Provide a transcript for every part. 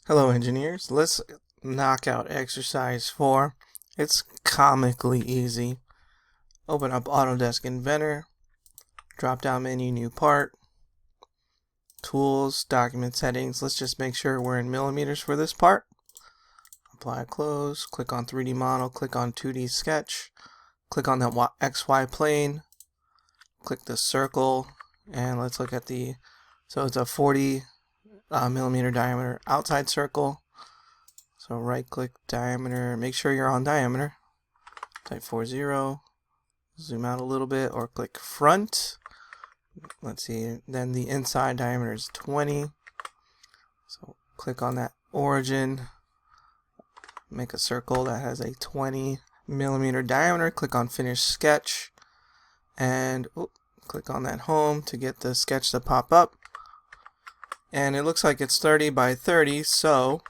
Hello engineers, let's knock out exercise 4. It's comically easy. Open up Autodesk Inventor, drop down menu, new part, tools, document settings. Let's just make sure we're in millimeters for this part. Apply close, click on 3D model, click on 2D sketch, click on that XY plane, click the circle, and let's look at so it's a 40 millimeter diameter outside circle. So right click diameter, make sure you're on diameter, type 40, zoom out a little bit, or click front. Let's see, then the inside diameter is 20. So click on that origin, make a circle that has a 20 millimeter diameter, click on finish sketch, and click on that home to get the sketch to pop up. And it looks like it's 30 by 30, so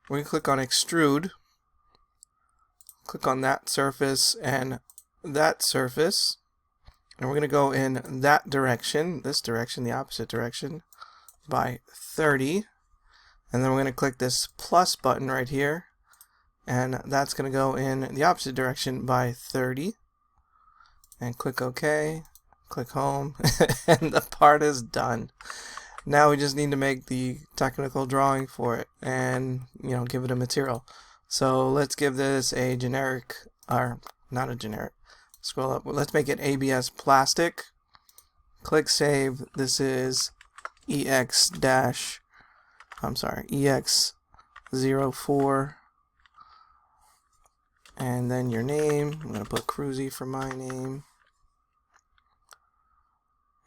we're going to click on extrude, click on that surface and that surface, and we're going to go in that direction, this direction, the opposite direction, by 30, and then we're going to click this plus button right here, and that's going to go in the opposite direction by 30, and click OK, click home, and the part is done. Now we just need to make the technical drawing for it and, give it a material. So let's give this a generic, or not a generic, scroll up. Let's make it ABS plastic. Click save. This is EX04. And then your name. I'm going to put Cruzy for my name.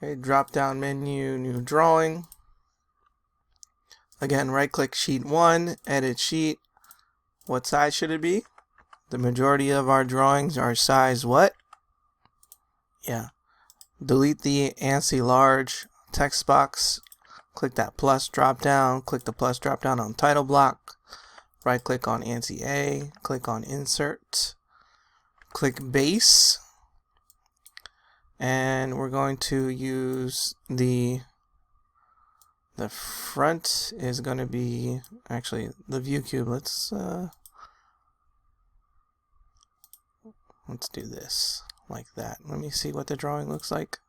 Okay, drop down menu, new drawing. Again, right click sheet 1, edit sheet. What size should it be? The majority of our drawings are size what? Yeah. Delete the ANSI large text box. Click that plus drop down. Click the plus drop down on title block. Right click on ANSI A. Click on insert. Click base. And we're going to use the front is going to be actually the view cube. Let's do this like that. Let me see what the drawing looks like.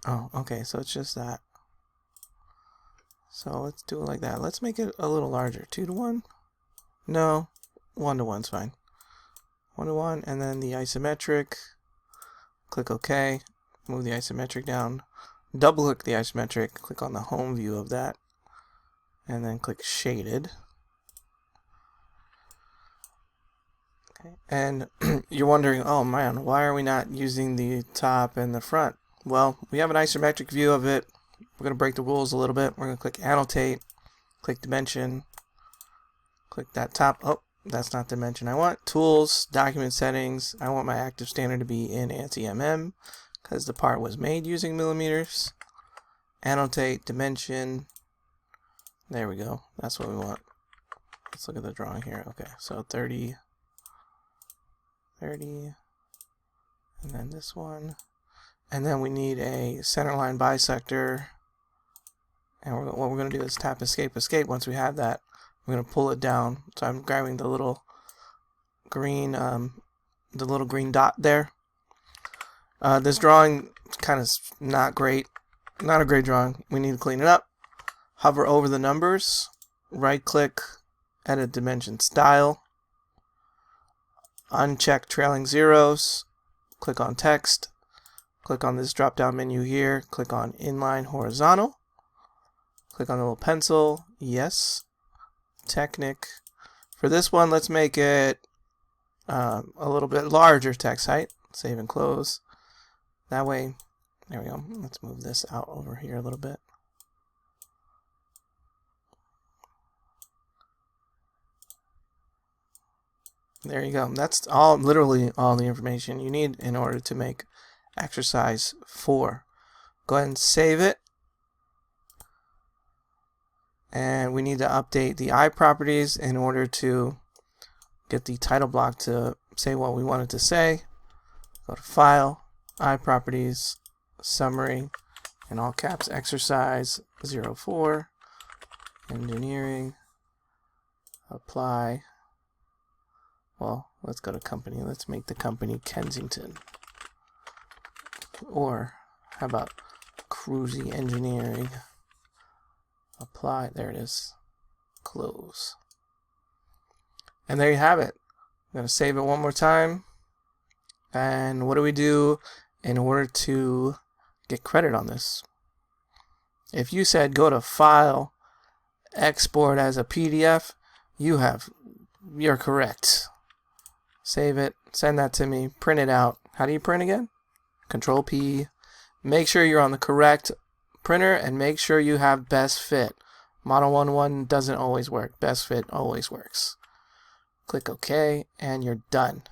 Oh, okay, so it's just that. So let's do it like that. Let's make it a little larger. 2 to 1? No, 1 to 1's fine. 1 to 1, and then the isometric. Click OK, move the isometric down, double click the isometric, click on the home view of that, and then click shaded. Okay. And you're wondering, oh man, why are we not using the top and the front? Well, we have an isometric view of it. We're going to break the rules a little bit. We're going to click annotate, click dimension, click that top. Oh, that's not the dimension I want. Tools, document settings. I want my active standard to be in ANSI mm because the part was made using millimeters. Annotate, dimension. There we go. That's what we want. Let's look at the drawing here. Okay, so 30, and then this one. And then we need a centerline bisector. And what we're going to do is tap escape, escape. Once we have that, we're going to pull it down. So I'm grabbing the little green dot there. This drawing kind of not great. Not a great drawing. We need to clean it up. Hover over the numbers. Right click, edit dimension style. Uncheck trailing zeros. Click on text. Click on this drop down menu here. Click on inline horizontal. Click on the little pencil. Yes. Technic. For this one, let's make it a little bit larger text height. Save and close. That way, there we go. Let's move this out over here a little bit. There you go. That's literally all the information you need in order to make exercise 4. Go ahead and save it. And we need to update the eye properties in order to get the title block to say what we want it to say. Go to File, Eye Properties, Summary, in all caps, exercise 04. engineering, apply. Well, let's go to company. Let's make the company Kensington. Or how about Cruzy Engineering? Apply. There it is. Close. And there you have it. I'm going to save it one more time. And what do we do in order to get credit on this? If you said go to File, Export as a PDF, you're correct. Save it, send that to me, print it out. How do you print again? Control P. Make sure you're on the correct printer and make sure you have best fit. Model 1.1 doesn't always work. Best fit always works. Click OK and you're done.